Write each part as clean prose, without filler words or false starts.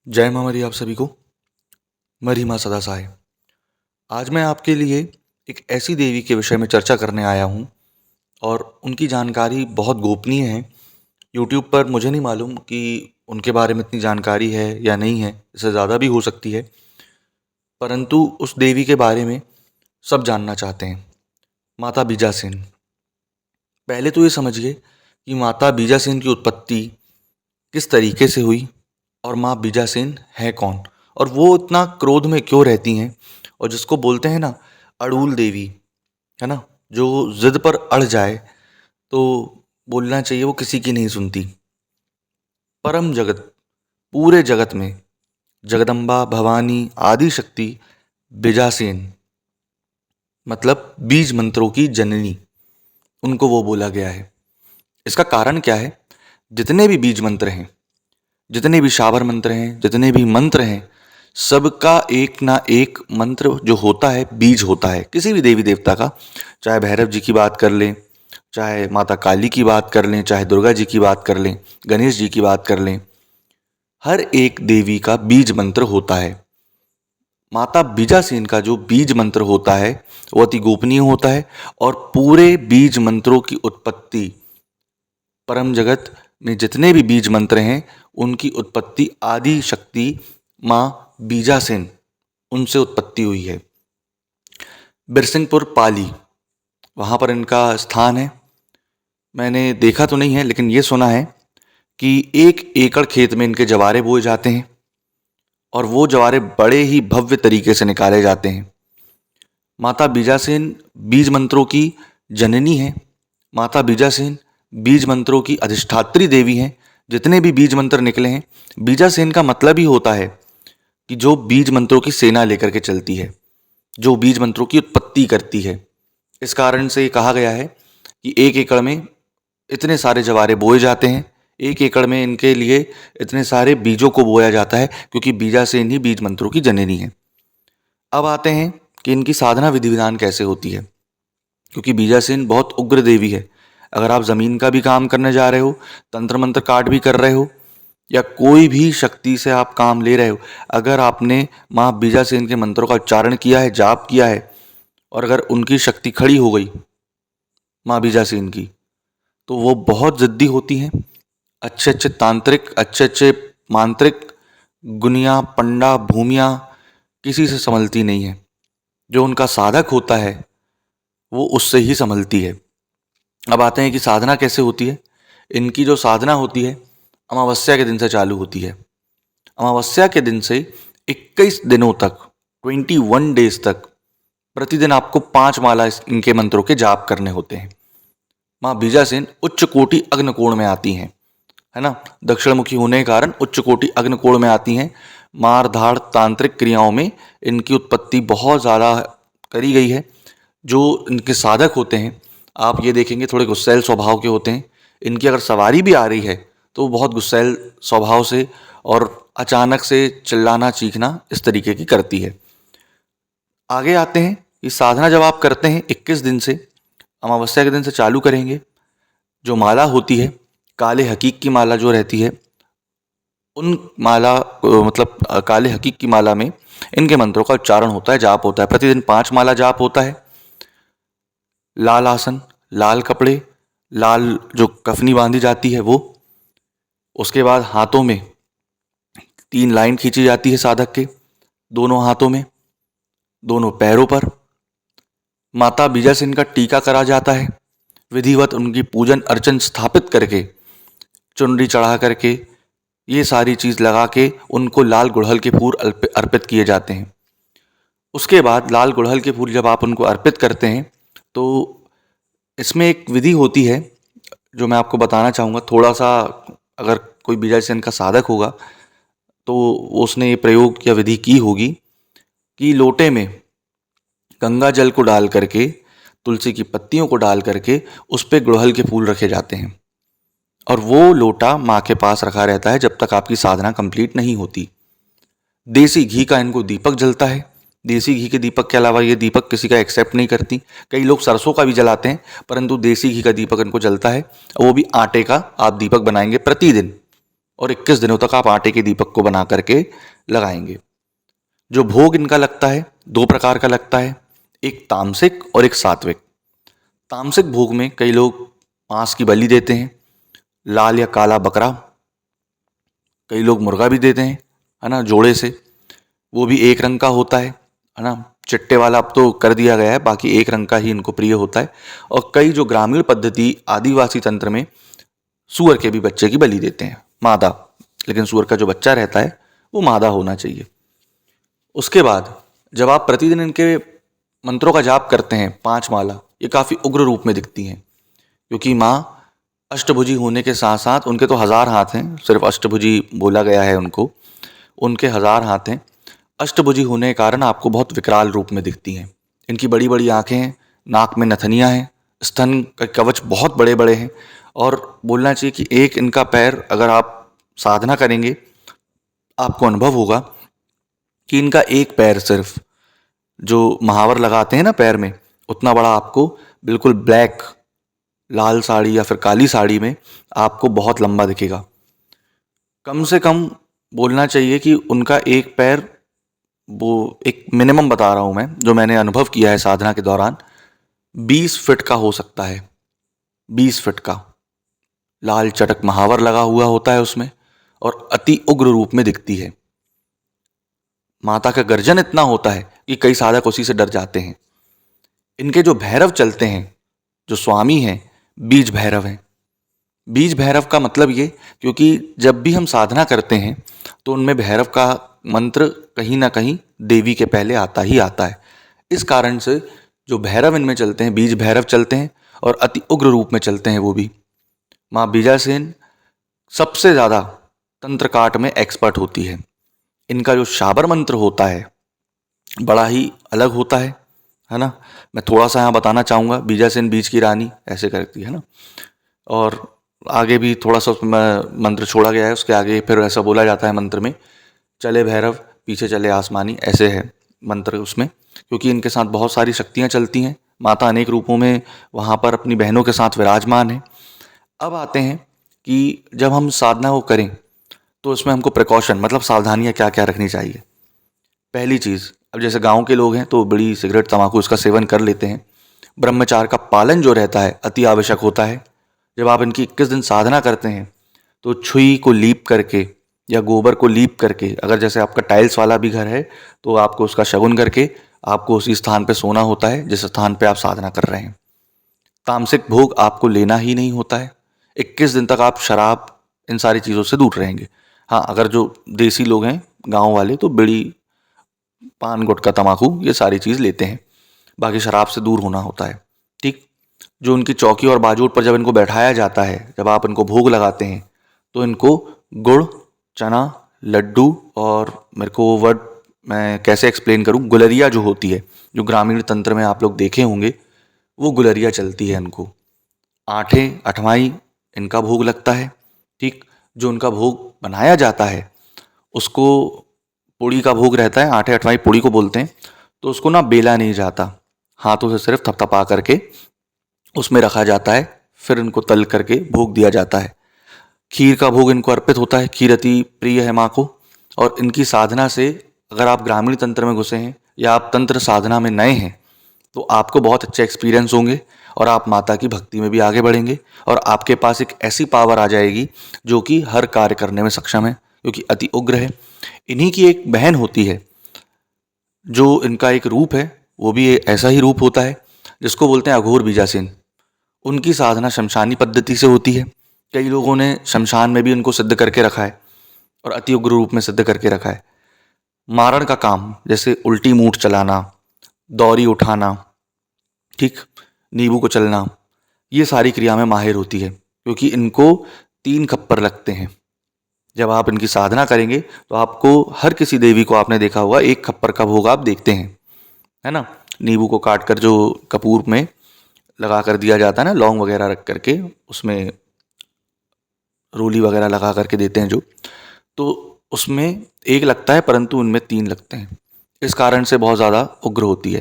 जय माँ मरी आप सभी को। मरी माँ सदा सहाय। आज मैं आपके लिए एक ऐसी देवी के विषय में चर्चा करने आया हूँ और उनकी जानकारी बहुत गोपनीय है। यूट्यूब पर मुझे नहीं मालूम कि उनके बारे में इतनी जानकारी है या नहीं है, इससे ज़्यादा भी हो सकती है, परंतु उस देवी के बारे में सब जानना चाहते हैं। माता बीजासेन। पहले तो ये समझिए कि माता बीजासेन की उत्पत्ति किस तरीके से हुई और माँ बीजासेन है कौन, और वो इतना क्रोध में क्यों रहती हैं, और जिसको बोलते हैं ना अड़ूल देवी, है ना, जो जिद पर अड़ जाए तो बोलना चाहिए वो किसी की नहीं सुनती। परम जगत, पूरे जगत में जगदम्बा भवानी आदि शक्ति बीजासेन मतलब बीज मंत्रों की जननी, उनको वो बोला गया है। इसका कारण क्या है? जितने भी बीज मंत्र हैं, जितने भी शाबर मंत्र हैं, जितने भी मंत्र हैं, सबका एक ना एक मंत्र जो होता है बीज होता है। किसी भी देवी देवता का, चाहे भैरव जी की बात कर लें, चाहे माता काली की बात कर लें, चाहे दुर्गा जी की बात कर लें, गणेश जी की बात कर लें, हर एक देवी का बीज मंत्र होता है। माता बीजासेन का जो बीज मंत्र होता है वो अति गोपनीय होता है, और पूरे बीज मंत्रों की उत्पत्ति, परम जगत में जितने भी बीज मंत्र हैं उनकी उत्पत्ति आदि शक्ति माँ बीजासेन, उनसे उत्पत्ति हुई है। बिरसिंहपुर पाली, वहाँ पर इनका स्थान है। मैंने देखा तो नहीं है, लेकिन ये सुना है कि 1 एकड़ खेत में इनके जवारे बोए जाते हैं और वो जवारे बड़े ही भव्य तरीके से निकाले जाते हैं। माता बीजासेन बीज मंत्रों की जननी है। माता बीजासेन बीज मंत्रों की अधिष्ठात्री देवी हैं। जितने भी बीज मंत्र निकले हैं, बीजासेन का मतलब ही होता है कि जो बीज मंत्रों की सेना लेकर के चलती है, जो बीज मंत्रों की उत्पत्ति करती है। इस कारण से कहा गया है कि 1 एकड़ में इतने सारे जवारे बोए जाते हैं, 1 एकड़ में इनके लिए इतने सारे बीजों को बोया जाता है, क्योंकि बीजासेन ही बीज मंत्रों की जननी है। अब आते हैं कि इनकी साधना विधि विधान कैसे होती है, क्योंकि बीजासेन बहुत उग्र देवी है। अगर आप ज़मीन का भी काम करने जा रहे हो, तंत्र मंत्र काट भी कर रहे हो, या कोई भी शक्ति से आप काम ले रहे हो, अगर आपने माँ बीजासेन के मंत्रों का उच्चारण किया है, जाप किया है, और अगर उनकी शक्ति खड़ी हो गई माँ बीजासेन की, तो वो बहुत ज़िद्दी होती हैं। अच्छे अच्छे तांत्रिक, अच्छे अच्छे मांत्रिक, गुनिया पंडा भूमिया किसी से संभलती नहीं है। जो उनका साधक होता है वो उससे ही संभलती है। अब आते हैं कि साधना कैसे होती है। इनकी जो साधना होती है अमावस्या के दिन से चालू होती है। अमावस्या के दिन से 21 दिनों तक, 21 डेज तक प्रतिदिन आपको 5 माला इनके मंत्रों के जाप करने होते हैं। माँ बीजासेन उच्च कोटि अग्निकोण में आती हैं, है ना, दक्षिणमुखी होने के कारण उच्च कोटि अग्निकोण में आती हैं। मार धाड़ तांत्रिक क्रियाओं में इनकी उत्पत्ति बहुत ज़्यादा करी गई है। जो इनके साधक होते हैं, आप ये देखेंगे थोड़े गुस्सैल स्वभाव के होते हैं। इनकी अगर सवारी भी आ रही है तो वो बहुत गुस्सैल स्वभाव से और अचानक से चिल्लाना चीखना इस तरीके की करती है। आगे आते हैं कि साधना जब आप करते हैं 21 दिन से, अमावस्या के दिन से चालू करेंगे, जो माला होती है काले हकीक की माला जो रहती है, उन माला मतलब काले हकीक की माला में इनके मंत्रों का उच्चारण होता है, जाप होता है। प्रतिदिन 5 माला जाप होता है। लाल आसन, लाल कपड़े, लाल जो कफनी बांधी जाती है वो, उसके बाद हाथों में 3 लाइन खींची जाती है साधक के, दोनों हाथों में, दोनों पैरों पर। माता बीजासेन का टीका करा जाता है, विधिवत उनकी पूजन अर्चन स्थापित करके, चुनरी चढ़ा करके, ये सारी चीज़ लगा के उनको लाल गुड़हल के फूल अर्पित किए जाते हैं। उसके बाद लाल गुड़हल के फूल जब आप उनको अर्पित करते हैं तो इसमें एक विधि होती है जो मैं आपको बताना चाहूँगा। थोड़ा सा अगर कोई बीजासेन का साधक होगा तो उसने ये प्रयोग या विधि की होगी कि लोटे में गंगा जल को डाल करके, तुलसी की पत्तियों को डाल करके उस पर गुड़हल के फूल रखे जाते हैं, और वो लोटा माँ के पास रखा रहता है जब तक आपकी साधना कंप्लीट नहीं होती। देसी घी का इनको दीपक जलता है। देसी घी के दीपक के अलावा ये दीपक किसी का एक्सेप्ट नहीं करती। कई लोग सरसों का भी जलाते हैं, परंतु देसी घी का दीपक इनको जलता है। वो भी आटे का आप दीपक बनाएंगे प्रतिदिन, और 21 दिनों तक आप आटे के दीपक को बना करके लगाएंगे। जो भोग इनका लगता है 2 प्रकार का लगता है, एक तामसिक और एक सात्विक। तामसिक भोग में कई लोग मांस की बलि देते हैं, लाल या काला बकरा, कई लोग मुर्गा भी देते हैं, है ना, जोड़े से। वो भी एक रंग का होता है ना। चिट्टे वाला अब तो कर दिया गया है, बाकी एक रंग का ही इनको प्रिय होता है। और कई जो ग्रामीण पद्धति आदिवासी तंत्र में सूअर के भी बच्चे की बलि देते हैं, मादा, लेकिन सूअर का जो बच्चा रहता है वो मादा होना चाहिए। उसके बाद जब आप प्रतिदिन इनके मंत्रों का जाप करते हैं 5 माला, ये काफ़ी उग्र रूप में दिखती हैं, क्योंकि माँ अष्टभुजी होने के साथ साथ उनके तो 1000 हाथ हैं, सिर्फ अष्टभुजी बोला गया है उनको, उनके 1000 हाथ हैं। अष्टभुजी होने के कारण आपको बहुत विकराल रूप में दिखती हैं। इनकी बड़ी बड़ी आंखें हैं, नाक में नथनियाँ हैं, स्तन का कवच बहुत बड़े बड़े हैं। और बोलना चाहिए कि एक इनका पैर, अगर आप साधना करेंगे आपको अनुभव होगा कि इनका एक पैर सिर्फ, जो महावर लगाते हैं ना पैर में, उतना बड़ा आपको बिल्कुल ब्लैक, लाल साड़ी या फिर काली साड़ी में आपको बहुत लंबा दिखेगा। कम से कम बोलना चाहिए कि उनका एक पैर, वो एक मिनिमम बता रहा हूँ मैं, जो मैंने अनुभव किया है साधना के दौरान, 20 फीट का हो सकता है। 20 फीट का लाल चटक महावर लगा हुआ होता है उसमें, और अति उग्र रूप में दिखती है। माता का गर्जन इतना होता है कि कई साधक उसी से डर जाते हैं। इनके जो भैरव चलते हैं, जो स्वामी हैं, बीज भैरव हैं। बीज भैरव का मतलब ये, क्योंकि जब भी हम साधना करते हैं तो उनमें भैरव का मंत्र कहीं ना कहीं देवी के पहले आता ही आता है। इस कारण से जो भैरव इनमें चलते हैं, बीज भैरव चलते हैं, और अति उग्र रूप में चलते हैं वो भी। माँ बीजासेन सबसे ज़्यादा तंत्र काट में एक्सपर्ट होती है। इनका जो शाबर मंत्र होता है बड़ा ही अलग होता है ना। मैं थोड़ा सा यहाँ बताना चाहूँगा। बीजासेन बीज की रानी ऐसे करती है ना, और आगे भी थोड़ा सा उसमें मंत्र छोड़ा गया है, उसके आगे फिर ऐसा बोला जाता है मंत्र में, चले भैरव पीछे चले आसमानी, ऐसे है मंत्र उसमें, क्योंकि इनके साथ बहुत सारी शक्तियाँ चलती हैं। माता अनेक रूपों में वहाँ पर अपनी बहनों के साथ विराजमान है। अब आते हैं कि जब हम साधना को करें तो इसमें हमको प्रिकॉशन, मतलब सावधानियाँ क्या क्या रखनी चाहिए। पहली चीज़, अब जैसे गांव के लोग हैं तो बीड़ी सिगरेट तंबाकू इसका सेवन कर लेते हैं। ब्रह्मचार्य का पालन जो रहता है अति आवश्यक होता है। जब आप इनकी 21 दिन साधना करते हैं तो छुई को लीप करके या गोबर को लीप करके, अगर जैसे आपका टाइल्स वाला भी घर है तो आपको उसका शगुन करके आपको उसी स्थान पे सोना होता है जिस स्थान पे आप साधना कर रहे हैं। तामसिक भोग आपको लेना ही नहीं होता है। 21 दिन तक आप शराब, इन सारी चीज़ों से दूर रहेंगे। हाँ, अगर जो देसी लोग हैं गाँव वाले तो बीड़ी, पान, गुटखा, तम्बाकू ये सारी चीज़ लेते हैं, बाकी शराब से दूर होना होता है। ठीक। जो उनकी चौकी और बाजूट पर जब इनको बैठाया जाता है, जब आप इनको भोग लगाते हैं तो इनको गुड़, चना, लड्डू, और मेरे को वो वर्ड मैं कैसे एक्सप्लेन करूं, गुलरिया जो होती है, जो ग्रामीण तंत्र में आप लोग देखे होंगे, वो गुलरिया चलती है इनको। आठें अठवाई इनका भोग लगता है। ठीक। जो उनका भोग बनाया जाता है उसको पुड़ी का भोग रहता है, आठे अठवाई पुड़ी को बोलते हैं। तो उसको ना बेला नहीं जाता, हाथों से सिर्फ थपथपा करके उसमें रखा जाता है, फिर इनको तल करके भोग दिया जाता है। खीर का भोग इनको अर्पित होता है, खीर अति प्रिय है माँ को। और इनकी साधना से, अगर आप ग्रामीण तंत्र में घुसे हैं या आप तंत्र साधना में नए हैं तो आपको बहुत अच्छे एक्सपीरियंस होंगे, और आप माता की भक्ति में भी आगे बढ़ेंगे, और आपके पास एक ऐसी पावर आ जाएगी जो कि हर कार्य करने में सक्षम है, क्योंकि अति उग्र है। इन्हीं की एक बहन होती है, जो इनका एक रूप है, वो भी ऐसा ही रूप होता है, जिसको बोलते हैं अघोर बीजासेन। उनकी साधना शमशानी पद्धति से होती है। कई लोगों ने शमशान में भी उनको सिद्ध करके रखा है, और अति उग्र रूप में सिद्ध करके रखा है। मारण का काम, जैसे उल्टी मूठ चलाना, दौरी उठाना, ठीक, नींबू को चलना, ये सारी क्रिया में माहिर होती है, क्योंकि इनको 3 खप्पर लगते हैं। जब आप इनकी साधना करेंगे तो आपको, हर किसी देवी को आपने देखा होगा, 1 खप्पर का भोग आप देखते हैं, है ना। नींबू को काट कर जो कपूर में लगा कर दिया जाता है ना, लौंग वगैरह रख करके उसमें रोली वगैरह लगा करके देते हैं जो, तो उसमें 1 लगता है, परंतु उनमें 3 लगते हैं। इस कारण से बहुत ज़्यादा उग्र होती है।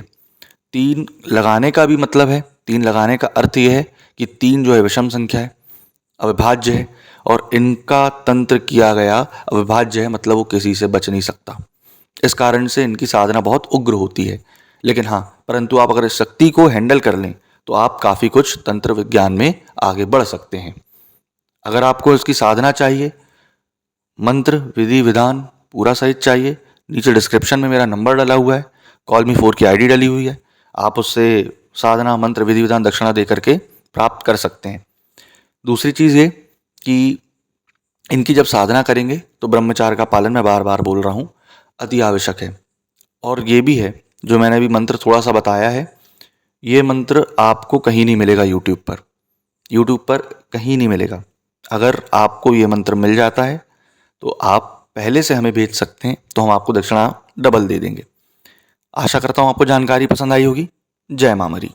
3 लगाने का भी मतलब है, 3 लगाने का अर्थ यह है कि 3 जो है विषम संख्या है, अविभाज्य है और इनका तंत्र किया गया अविभाज्य है, मतलब वो किसी से बच नहीं सकता। इस कारण से इनकी साधना बहुत उग्र होती है। लेकिन हाँ, परंतु आप अगर इस शक्ति को हैंडल कर लें तो आप काफ़ी कुछ तंत्र विज्ञान में आगे बढ़ सकते हैं। अगर आपको इसकी साधना चाहिए, मंत्र विधि विधान पूरा सहित चाहिए, नीचे डिस्क्रिप्शन में मेरा नंबर डला हुआ है, कॉल मी 4 की आईडी डली हुई है, आप उससे साधना मंत्र विधि विधान दक्षिणा दे करके प्राप्त कर सकते हैं। दूसरी चीज़ ये कि इनकी जब साधना करेंगे तो ब्रह्मचार्य का पालन, मैं बार बार बोल रहा हूँ, अति आवश्यक है। और ये भी है, जो मैंने अभी मंत्र थोड़ा सा बताया है, ये मंत्र आपको कहीं नहीं मिलेगा यूट्यूब पर कहीं नहीं मिलेगा। अगर आपको ये मंत्र मिल जाता है तो आप पहले से हमें भेज सकते हैं, तो हम आपको दक्षिणा डबल दे देंगे। आशा करता हूँ आपको जानकारी पसंद आई होगी। जय मां मरी।